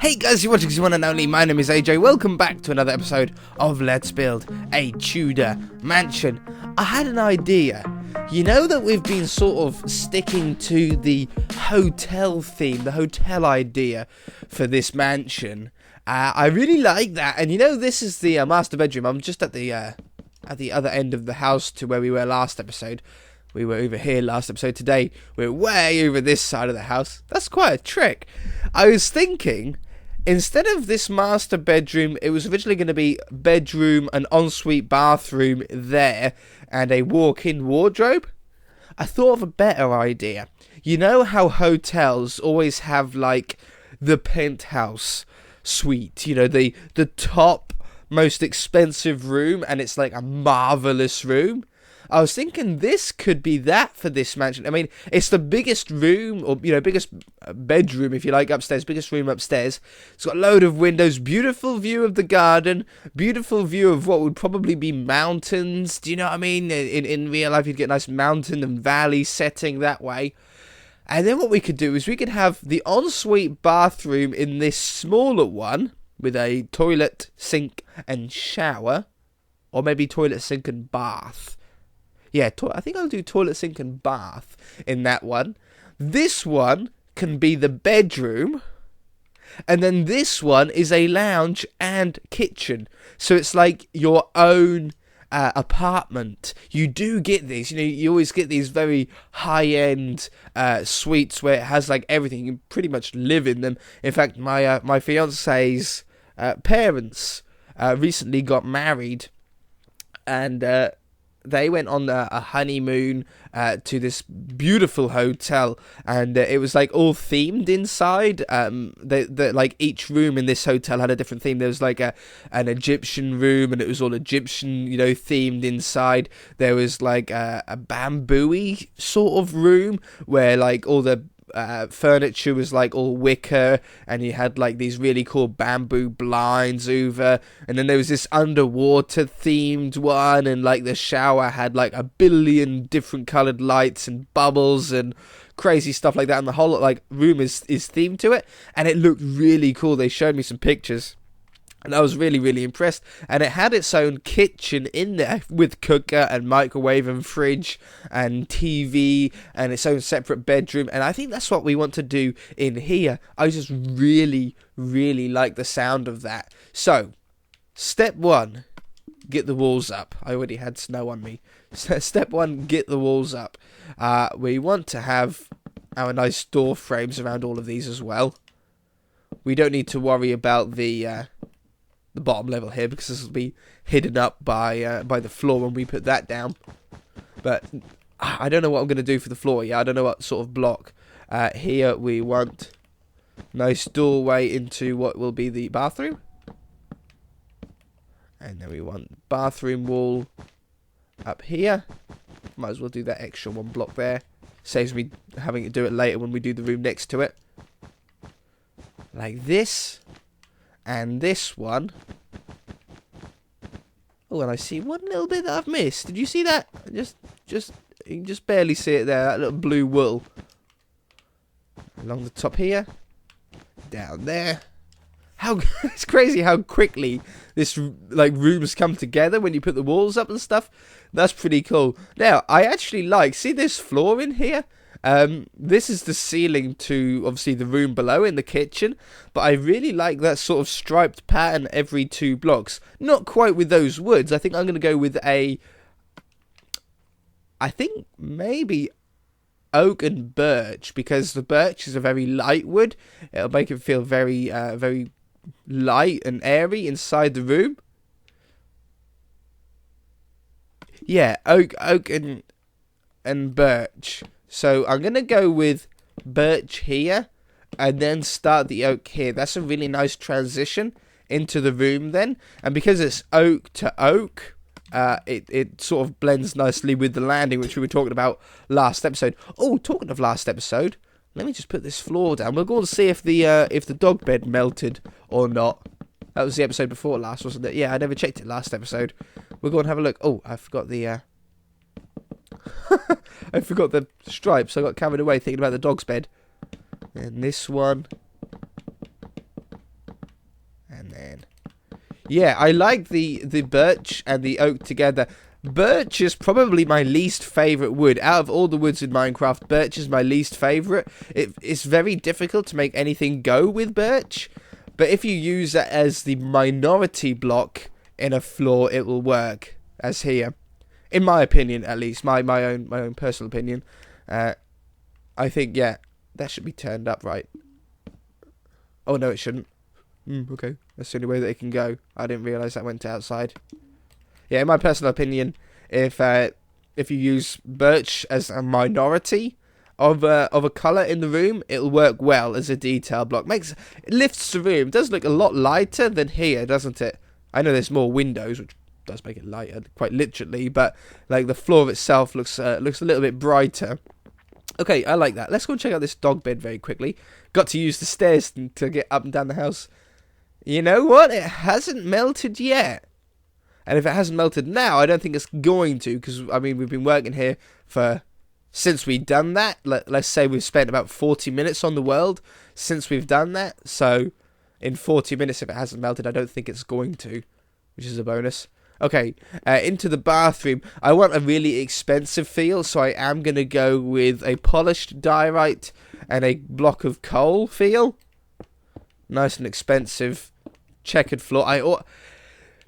Hey guys, you're watching the one and only. My name is AJ. Welcome back to another episode of Let's Build a Tudor Mansion. I had an idea. You know that we've been sort of sticking to the hotel theme, the hotel idea for this mansion. I really like that, and you know this is the master bedroom. I'm just at the other end of the house to where we were last episode. We were over here last episode. Today we're way over this side of the house. That's quite a trick. I was thinking, instead of this master bedroom, it was originally going to be bedroom, an ensuite bathroom there, and a walk-in wardrobe. I thought of a better idea. You know how hotels always have like the penthouse suite, you know, the top most expensive room, and it's like a marvelous room. I was thinking this could be that for this mansion. I mean, it's the biggest room, or, you know, biggest bedroom, if you like, upstairs, biggest room upstairs. It's got a load of windows, beautiful view of the garden, beautiful view of what would probably be mountains. Do you know what I mean? In real life, you'd get a nice mountain and valley setting that way. And then what we could do is we could have the ensuite bathroom in this smaller one with a toilet, sink, and shower. Or maybe toilet, sink, and bath. Yeah, I think I'll do toilet, sink, and bath in that one. This one can be the bedroom. And then this one is a lounge and kitchen. So it's like your own apartment. You do get these. You know, you always get these very high-end suites where it has like everything. You can pretty much live in them. In fact, my fiance's parents recently got married. And they went on a honeymoon to this beautiful hotel, and it was like all themed inside. Like each room in this hotel had a different theme. There was like an Egyptian room, and it was all Egyptian, you know, themed inside. There was like a bamboo-y sort of room where like all the furniture was like all wicker, and you had like these really cool bamboo blinds over, and then there was this underwater themed one, and like the shower had like a billion different colored lights and bubbles and crazy stuff like that, and the whole like room is themed to it, and it looked really cool. They showed me some pictures, and I was really, really impressed. And it had its own kitchen in there with cooker and microwave and fridge and TV and its own separate bedroom. And I think that's what we want to do in here. I just really, really like the sound of that. So, step one, get the walls up. I already had snow on me. Step one, get the walls up. We want to have our nice door frames around all of these as well. We don't need to worry about the bottom level here, because this will be hidden up by the floor when we put that down. But I don't know what I'm going to do for the floor. Yeah, I don't know what sort of block. Here we want nice doorway into what will be the bathroom. And then we want bathroom wall up here. Might as well do that extra one block there. Saves me having to do it later when we do the room next to it. Like this. And this one. Oh, and I see one little bit that I've missed. Did you see that? You can just barely see it there. That little blue wool. Along the top here. Down there. It's crazy how quickly this like rooms come together when you put the walls up and stuff. That's pretty cool. Now, I actually see this floor in here? This is the ceiling to obviously the room below in the kitchen, but I really like that sort of striped pattern every 2 blocks. Not quite with those woods. I think I'm going to go with I think maybe oak and birch, because the birch is a very light wood. It'll make it feel very very light and airy inside the room. Yeah, oak and birch. So I'm going to go with birch here, and then start the oak here. That's a really nice transition into the room then. And because it's oak to oak, it sort of blends nicely with the landing, which we were talking about last episode. Oh, talking of last episode, let me just put this floor down. We'll go and see if the dog bed melted or not. That was the episode before last, wasn't it? Yeah, I never checked it last episode. We'll go and have a look. Oh, I forgot the I forgot the stripes. I got carried away thinking about the dog's bed. And this one. Yeah, I like the birch and the oak together. Birch is probably my least favourite wood. Out of all the woods in Minecraft, birch is my least favourite. It's very difficult to make anything go with birch. But if you use that as the minority block in a floor, it will work. As here. In my opinion, at least. My own personal opinion. I think, yeah, that should be turned up right. Oh, no, it shouldn't. Okay, that's the only way that it can go. I didn't realise that went to outside. Yeah, in my personal opinion, if you use birch as a minority of a colour in the room, it'll work well as a detail block. It lifts the room. It does look a lot lighter than here, doesn't it? I know there's more windows, which does make it lighter, quite literally, but like the floor itself looks a little bit brighter. Okay, I like that. Let's go check out this dog bed very quickly. Got to use the stairs to get up and down the house. You know what? It hasn't melted yet. And if it hasn't melted now, I don't think it's going to. Because, I mean, we've been working here since we've done that. Let's say we've spent about 40 minutes on the world since we've done that. So, in 40 minutes, if it hasn't melted, I don't think it's going to. Which is a bonus. Okay, into the bathroom. I want a really expensive feel. So, I am going to go with a polished diorite and a block of coal feel. Nice and expensive checkered floor.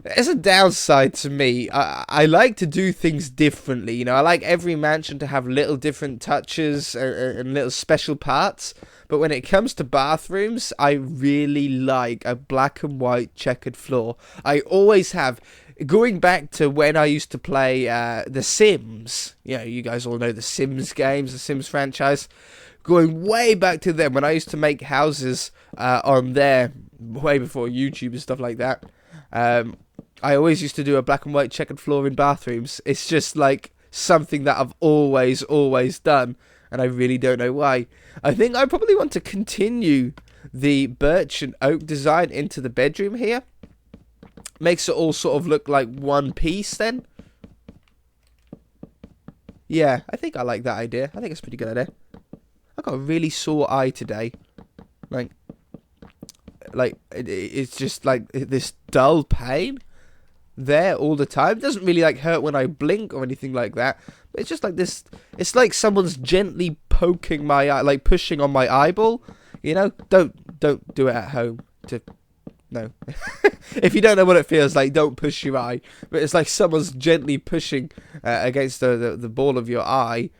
There's a downside to me. I like to do things differently. You know, I like every mansion to have little different touches and little special parts. But when it comes to bathrooms, I really like a black and white checkered floor. I always have. Going back to when I used to play The Sims. You know, you guys all know the Sims games, the Sims franchise. Going way back to them when I used to make houses on there, way before YouTube and stuff like that. I always used to do a black and white checkered floor in bathrooms. It's just like something that I've always done, and I really don't know why. I think I probably want to continue the birch and oak design into the bedroom here. Makes it all sort of look like one piece then. Yeah, I think I like that idea. I think it's a pretty good idea. I got a really sore eye today. It's just like this dull pain there all the time. It doesn't really like hurt when I blink or anything like that. But it's just like this. It's like someone's gently poking my eye, like pushing on my eyeball. You know, don't do it at home. No. If you don't know what it feels like, don't push your eye. But it's like someone's gently pushing against the ball of your eye.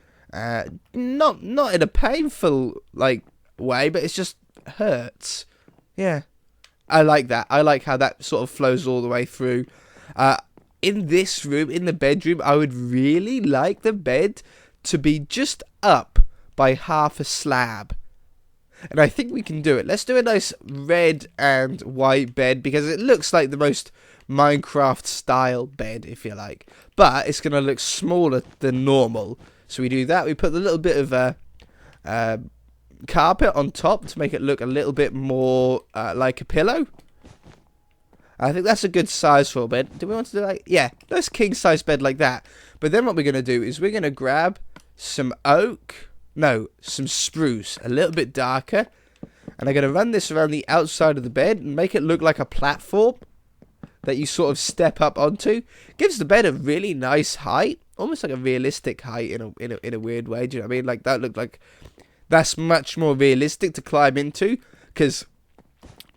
Not in a painful like way, but it's just hurts. Yeah, I like that. I like how that sort of flows all the way through. In this room, in the bedroom, I would really like the bed to be just up by half a slab. And I think we can do it. Let's do a nice red and white bed because it looks like the most Minecraft style bed, if you like. But it's going to look smaller than normal. So we do that. We put a little bit of carpet on top to make it look a little bit more like a pillow. I think that's a good size for a bed. Do we want to do like, yeah, nice king size bed like that. But then what we're going to do is we're going to grab some some spruce, a little bit darker. And I'm going to run this around the outside of the bed and make it look like a platform that you sort of step up onto. Gives the bed a really nice height, almost like a realistic height in a weird way. Do you know what I mean? Like that looked like that's much more realistic to climb into because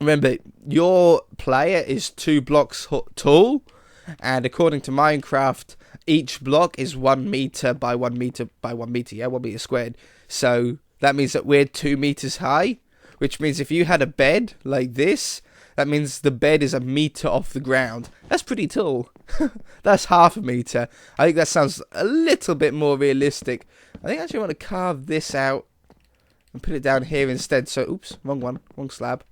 remember your player is 2 blocks tall, and according to Minecraft, each block is 1 meter by 1 meter by 1 meter. Yeah, 1 meter squared. So that means that we're 2 meters high, which means if you had a bed like this, that means the bed is 1 meter off the ground. That's pretty tall. That's half a meter. I think that sounds a little bit more realistic. I think I actually want to carve this out and put it down here instead. So, oops, wrong one, wrong slab.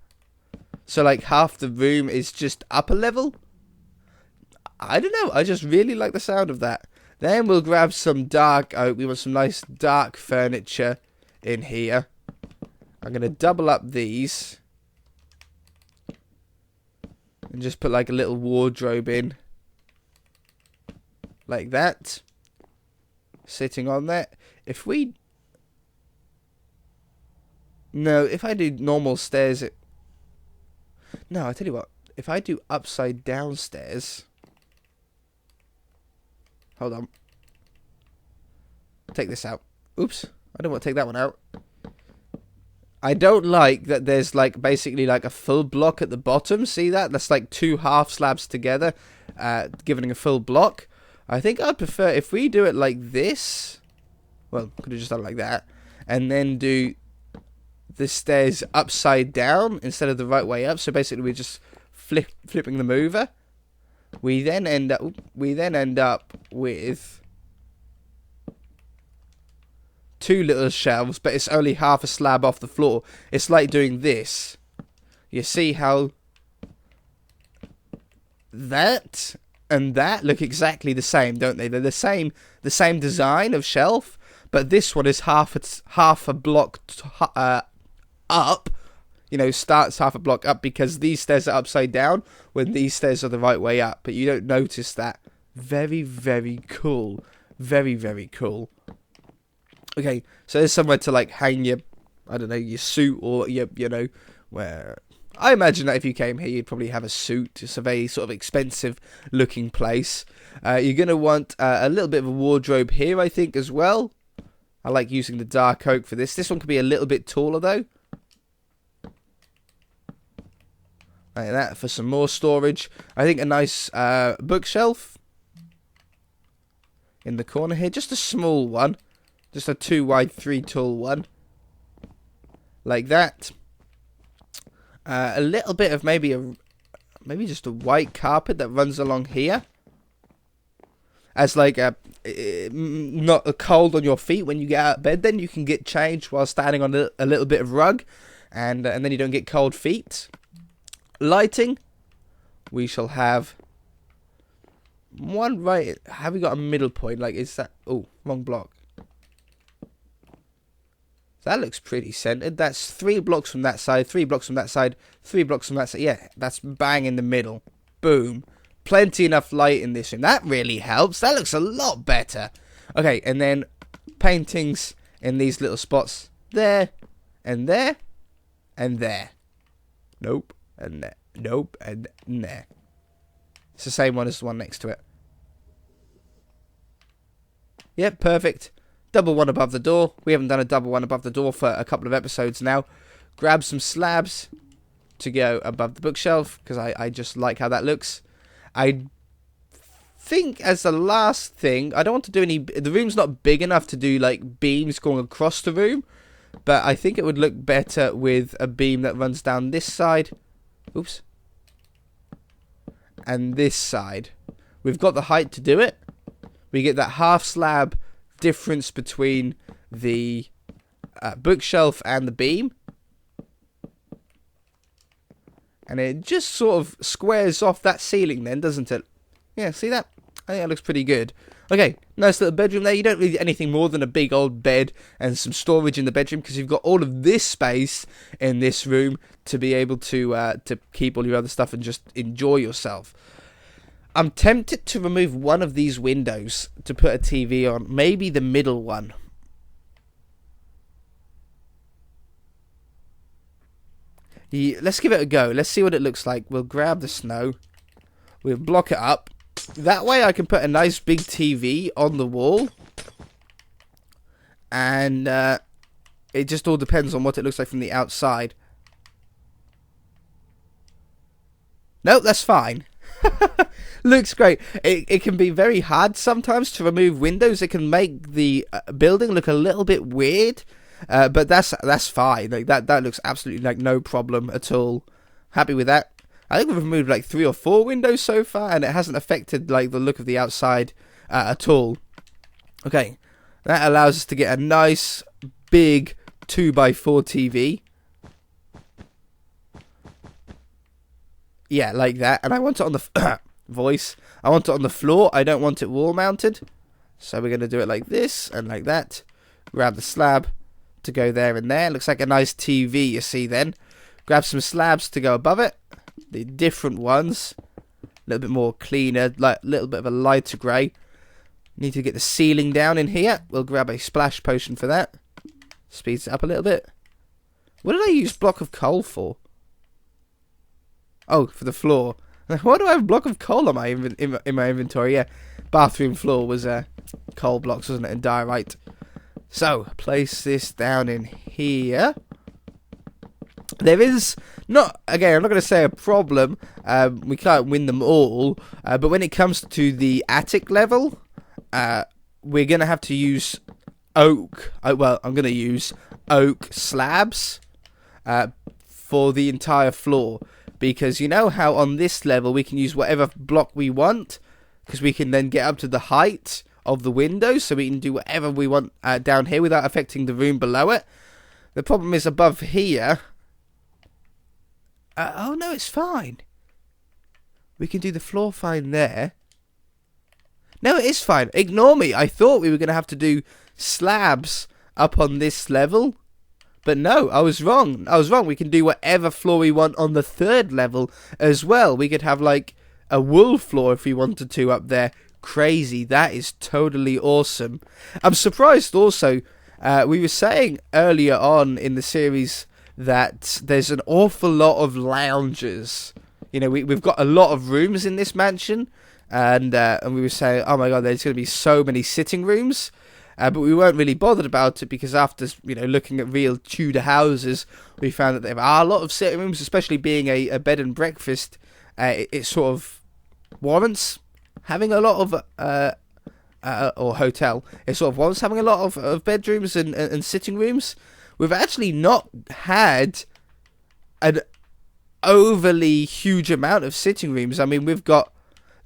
So like half the room is just upper level. I don't know. I just really like the sound of that. Then we'll grab some dark oak. We want some nice dark furniture in here. I'm going to double up these. And just put like a little wardrobe in. Like that. Sitting on there. If I do normal stairs... No, I tell you what. if I do upside down stairs... Hold on. Take this out. Oops. I don't want to take that one out. I don't like that there's like basically like a full block at the bottom. See that? That's like 2 half slabs together, giving a full block. I think I'd prefer if we do it like this. Well, could have just done it like that. And then do the stairs upside down instead of the right way up. So basically we're just flipping them over. We then end up with 2 little shelves, but it's only half a slab off the floor. It's like doing this. You see how that and that look exactly the same, don't they? They're the same design of shelf, but this one is half a block up. You know, starts half a block up because these stairs are upside down when these stairs are the right way up. But you don't notice that. Very, very cool. Very, very cool. Okay, so there's somewhere to like hang your, I don't know, your suit or your, you know, where... I imagine that if you came here, you'd probably have a suit. It's a very sort of expensive looking place. You're going to want a little bit of a wardrobe here, I think, as well. I like using the dark oak for this. This one could be a little bit taller, though. Like that for some more storage. I think a nice bookshelf in the corner here. Just a small one. Just a 2 wide, 3 tall one. Like that. A little bit of maybe just a white carpet that runs along here. As like not a cold on your feet when you get out of bed. Then you can get changed while standing on a little bit of rug. And then you don't get cold feet. Lighting, we shall have one right. Have we got a middle point? Like, is that? Oh, wrong block. That looks pretty centered. That's 3 blocks from that side, 3 blocks from that side, 3 blocks from that side. Yeah, that's bang in the middle. Boom. Plenty enough light in this room. That really helps. That looks a lot better. Okay, and then paintings in these little spots there, and there, and there. Nope. And there. Nope. And there. It's the same one as the one next to it. Yep, perfect. Double one above the door. We haven't done a double one above the door for a couple of episodes now. Grab some slabs to go above the bookshelf, because I just like how that looks. I think as the last thing, I don't want to do any... The room's not big enough to do like beams going across the room, but I think it would look better with a beam that runs down this side. Oops. And this side. We've got the height to do it. We get that half slab difference between the bookshelf and the beam. And it just sort of squares off that ceiling then, doesn't it? Yeah, see that? I think that looks pretty good. Okay, nice little bedroom there. You don't really need anything more than a big old bed and some storage in the bedroom, because you've got all of this space in this room to be able to keep all your other stuff and just enjoy yourself. I'm tempted to remove one of these windows to put a TV on. Maybe the middle one. Yeah, let's give it a go. Let's see what it looks like. We'll grab the snow. We'll block it up. That way I can put a nice big TV on the wall. And it just all depends on what it looks like from the outside. Nope, that's fine. Looks great. It can be very hard sometimes to remove windows. It can make the building look a little bit weird. But that's fine. Like that looks absolutely like no problem at all. Happy with that. I think we've removed like 3 or 4 windows so far, and it hasn't affected like the look of the outside at all. Okay, that allows us to get a nice big 2x4 TV. Yeah, like that. And I want it on the voice. I want it on the floor. I don't want it wall mounted. So we're going to do it like this and like that. Grab the slab to go there and there. Looks like a nice TV, you see then. Grab some slabs to go above it. The different ones. A little bit more cleaner. Like a little bit of a lighter grey. Need to get the ceiling down in here. We'll grab a splash potion for that. Speeds it up a little bit. What did I use block of coal for? Oh, for the floor. Why do I have a block of coal on my in my inventory? Yeah, bathroom floor was coal blocks, wasn't it, and diorite. So, place this down in here. There is not, again, I'm not going to say a problem. We can't win them all. But when it comes to the attic level, we're going to have to use oak. Well, I'm going to use oak slabs for the entire floor. Because you know how on this level we can use whatever block we want. Because we can then get up to the height of the windows. So we can do whatever we want down here without affecting the room below it. The problem is above here. Oh no, it's fine. We can do the floor fine there. No, it is fine. Ignore me. I thought we were going to have to do slabs up on this level. But no, I was wrong. I was wrong. We can do whatever floor we want on the third level as well. We could have like a wool floor if we wanted to up there. Crazy. That is totally awesome. I'm surprised also. We were saying earlier on in the series that there's an awful lot of lounges. You know, we've got a lot of rooms in this mansion. And we were saying, oh my god, there's going to be so many sitting rooms. But we weren't really bothered about it because after, you know, looking at real Tudor houses, we found that there are a lot of sitting rooms, especially being a bed and breakfast. It sort of warrants having a lot of, or hotel, it sort of warrants having a lot of bedrooms and sitting rooms. We've actually not had an overly huge amount of sitting rooms. I mean, we've got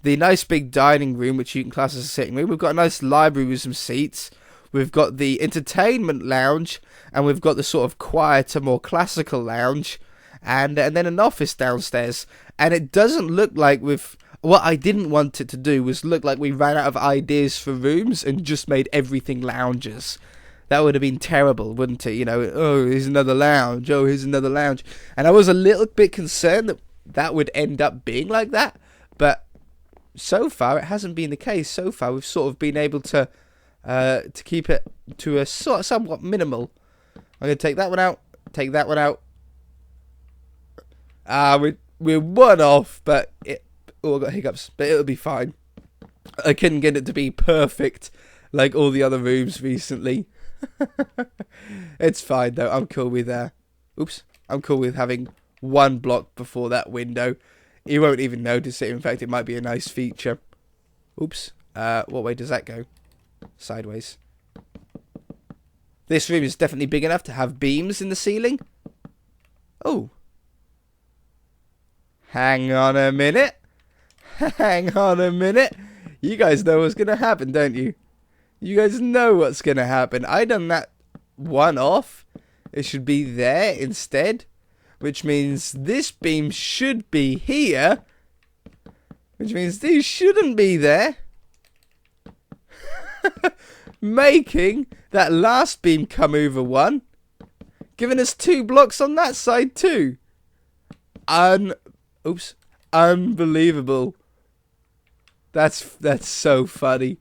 the nice big dining room, which you can class as a sitting room. We've got a nice library with some seats. We've got the entertainment lounge, and we've got the sort of quieter, more classical lounge, and then an office downstairs. And it doesn't look like what I didn't want it to do was look like we ran out of ideas for rooms and just made everything lounges. That would have been terrible, wouldn't it? You know, oh, here's another lounge. Oh, here's another lounge. And I was a little bit concerned that that would end up being like that. But so far, it hasn't been the case. So far, we've sort of been able to keep it to a somewhat minimal. I'm going to take that one out. Take that one out. We're one off, but I got hiccups. But it'll be fine. I couldn't get it to be perfect like all the other rooms recently. It's fine though. I'm cool with I'm cool with having one block before that window. You won't even notice it. In fact, it might be a nice feature. Oops. What way does that go? Sideways. This room is definitely big enough to have beams in the ceiling. Oh. Hang on a minute. Hang on a minute. You guys know what's going to happen, don't you? You guys know what's going to happen. I done that one off. It should be there instead. Which means this beam should be here. Which means these shouldn't be there. Making that last beam come over one. Giving us 2 blocks on that side too. Unbelievable. That's so funny.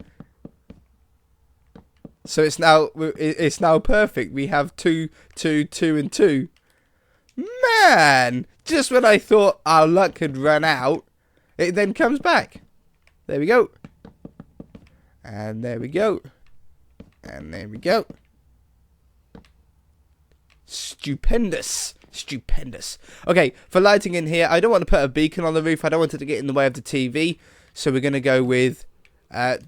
So it's now perfect. We have 2, 2, 2, and 2. Man, just when I thought our luck had run out, it then comes back. There we go. And there we go. And there we go. Stupendous. Stupendous. Okay, for lighting in here, I don't want to put a beacon on the roof. I don't want it to get in the way of the TV. So we're going to go with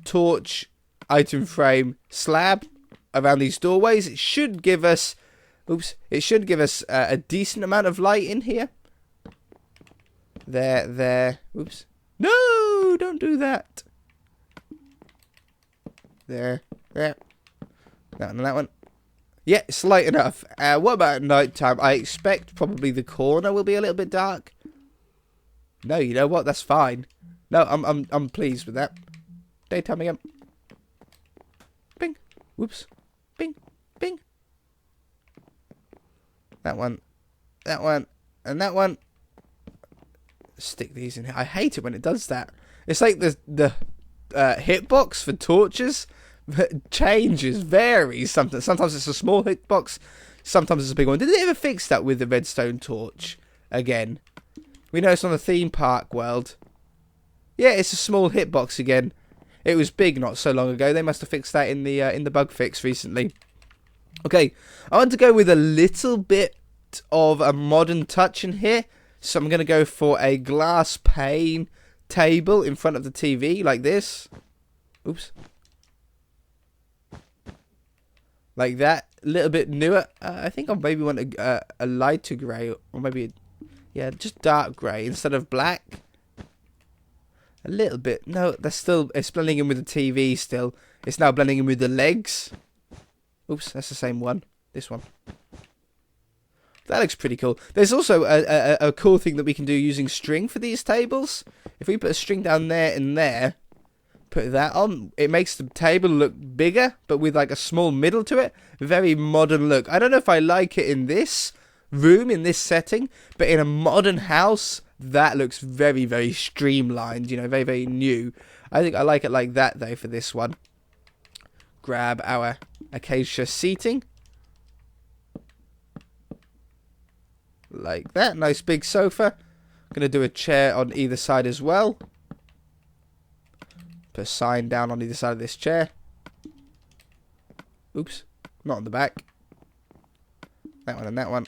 torch, item frame, slab around these doorways. It should give us... It should give us a decent amount of light in here. There. Oops. No, don't do that. There. That one and that one. Yeah, it's light enough. What about at night time? I expect probably the corner will be a little bit dark. No, you know what? That's fine. No, I'm pleased with that. Daytime again. Bing. Whoops. Bing. Bing. That one, and that one. Stick these in here. I hate it when it does that. It's like the hitbox for torches changes, varies. Sometimes it's a small hitbox, sometimes it's a big one. Did they ever fix that with the redstone torch again? We know it's on the theme park world. Yeah, it's a small hitbox again. It was big not so long ago. They must have fixed that in the bug fix recently. Okay, I want to go with a little bit of a modern touch in here. So I'm going to go for a glass pane table in front of the TV like this. Oops. Like that. A little bit newer. I think I maybe want a lighter grey. Or maybe, yeah, just dark grey instead of black. A little bit. No, it's blending in with the TV still. It's now blending in with the legs. Oops, that's the same one. This one. That looks pretty cool. There's also a cool thing that we can do using string for these tables. If we put a string down there and there, put that on, it makes the table look bigger, but with like a small middle to it. Very modern look. I don't know if I like it in this room, in this setting, but in a modern house, that looks very, very streamlined, you know, very, very new. I think I like it like that, though, for this one. Grab our acacia seating. Like that. Nice big sofa. I'm going to do a chair on either side as well. Put a sign down on either side of this chair. Oops. Not on the back. That one and that one.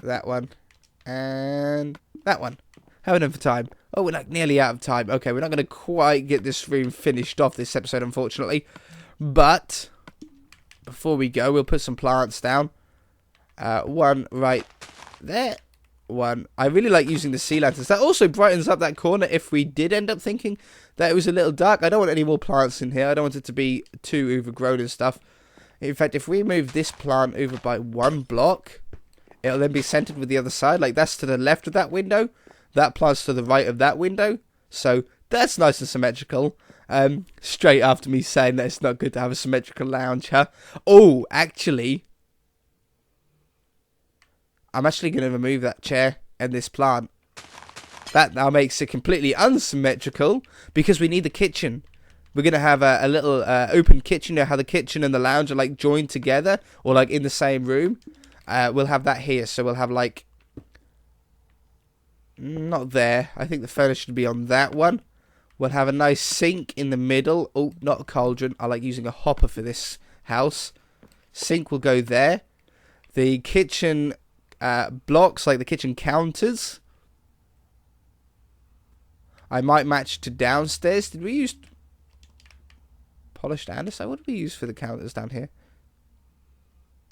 That one. And that one. Having enough for time. Oh, we're like nearly out of time. Okay, we're not going to quite get this room finished off this episode, unfortunately. But before we go, we'll put some plants down. One right there. One. I really like using the sea lanterns. That also brightens up that corner if we did end up thinking that it was a little dark. I don't want any more plants in here. I don't want it to be too overgrown and stuff. In fact, if we move this plant over by one block, it'll then be centered with the other side. Like that's to the left of that window. That plant's to the right of that window. So that's nice and symmetrical. Straight after me saying that it's not good to have a symmetrical lounge, huh? Oh, actually, I'm actually going to remove that chair and this plant. That now makes it completely unsymmetrical because we need the kitchen. We're going to have a little open kitchen. You know how the kitchen and the lounge are like joined together or like in the same room. We'll have that here. So we'll have like... Not there. I think the furnace should be on that one. We'll have a nice sink in the middle. Oh, not a cauldron. I like using a hopper for this house. Sink will go there. The kitchen blocks, like the kitchen counters, I might match to downstairs. Did we use polished andesite? What did we use for the counters down here?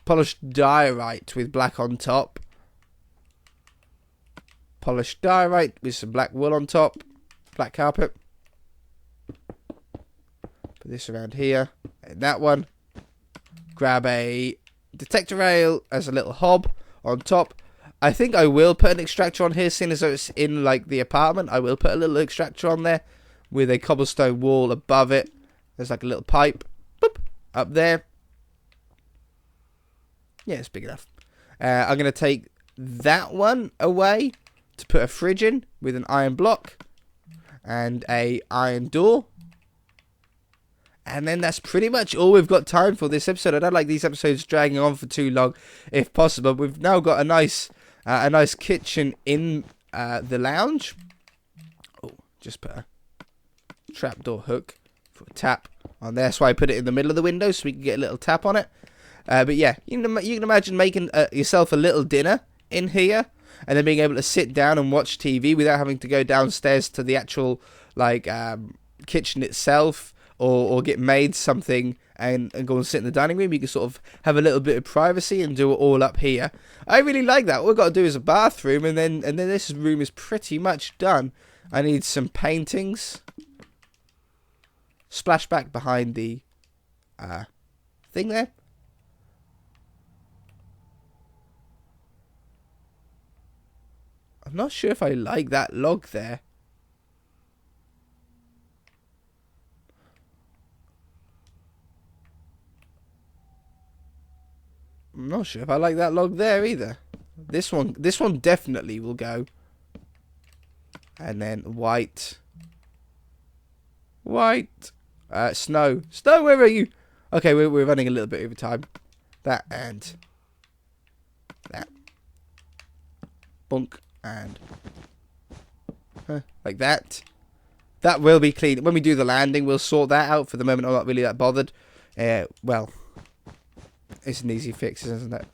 Polished diorite with black on top. Polished diorite with some black wool on top. Black carpet. Put this around here. And that one. Grab a detector rail as a little hob on top. I think I will put an extractor on here, seeing as though it's in like the apartment. I will put a little extractor on there with a cobblestone wall above it. There's like a little pipe. Boop, up there. Yeah, it's big enough. I'm going to take that one away to put a fridge in with an iron block and a iron door. And then that's pretty much all we've got time for this episode. I don't like these episodes dragging on for too long, if possible. We've now got a nice kitchen in the lounge. Oh, just put a trapdoor hook for a tap on there. So I put it in the middle of the window so we can get a little tap on it. But yeah, you can imagine making yourself a little dinner in here, and then being able to sit down and watch TV without having to go downstairs to the actual like kitchen itself, or get made something and go and sit in the dining room. You can sort of have a little bit of privacy and do it all up here. I really like that. All we've got to do is a bathroom, and then this room is pretty much done. I need some paintings. Splashback behind the thing there. I'm not sure if I like that log there. I'm not sure if I like that log there either. This one definitely will go. And then white. Snow. Snow, where are you? Okay, we're running a little bit over time. That and that. Bonk. And like that. That will be clean. When we do the landing, we'll sort that out. For the moment, I'm not really that bothered. Well, it's an easy fix, isn't it?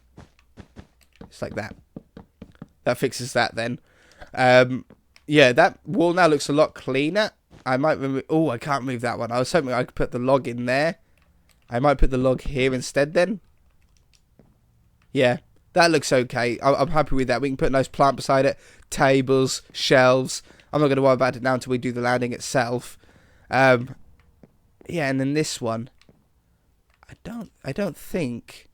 It's like that. That fixes that then. Yeah, that wall now looks a lot cleaner. I might remove... Oh, I can't move that one. I was hoping I could put the log in there. I might put the log here instead then. Yeah, that looks okay. I'm happy with that. We can put a nice plant beside it. Tables, shelves. I'm not going to worry about it now until we do the landing itself. Yeah, and then this one. I don't think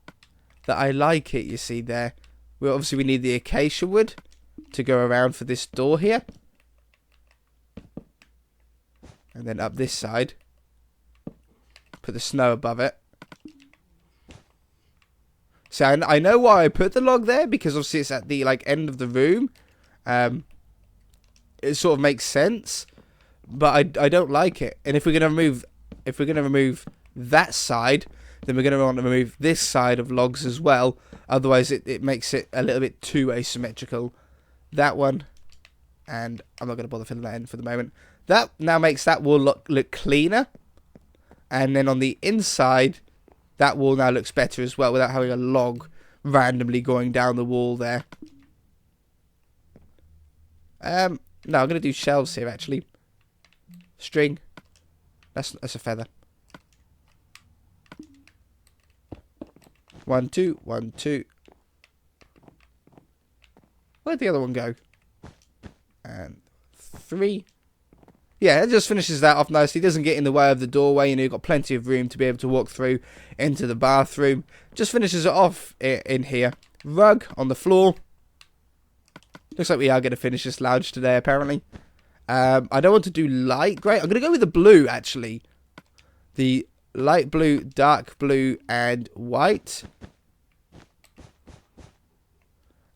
that I like it, you see there. Well, obviously we need the acacia wood to go around for this door here. And then up this side. Put the snow above it. So I know why I put the log there, because obviously it's at the end of the room. It sort of makes sense, but I don't like it. And if we're gonna remove that side, then we're gonna want to remove this side of logs as well. Otherwise, it makes it a little bit too asymmetrical. That one, and I'm not gonna bother filling that in for the moment. That now makes that wall look cleaner. And then on the inside, that wall now looks better as well, without having a log randomly going down the wall there. No, I'm going to do shelves here, actually. String. That's a feather. 1, 2, 1, 2. Where'd the other one go? And 3. Yeah, it just finishes that off nicely. It doesn't get in the way of the doorway. You know, you've got plenty of room to be able to walk through into the bathroom. Just finishes it off in here. Rug on the floor. Looks like we are going to finish this lounge today, apparently. I don't want to do light grey. I'm going to go with the blue, actually. The light blue, dark blue, and white.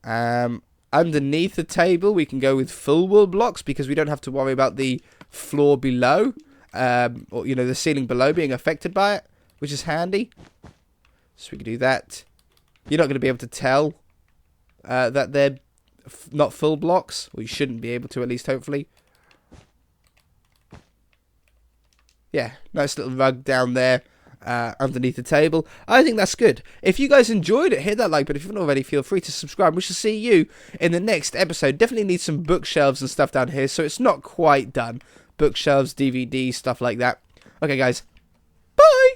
Underneath the table, we can go with full wool blocks, because we don't have to worry about the floor below, or the ceiling below being affected by it, which is handy. So we can do that. You're not going to be able to tell that they're not full blocks, or you shouldn't be able to, at least, hopefully. Yeah, nice little rug down there underneath the table. I think that's good. If you guys enjoyed it, hit that like button. If you haven't already, feel free to subscribe. We shall see you in the next episode. Definitely need some bookshelves and stuff down here, so it's not quite done. Bookshelves, DVD, stuff like that. Okay, guys. Bye!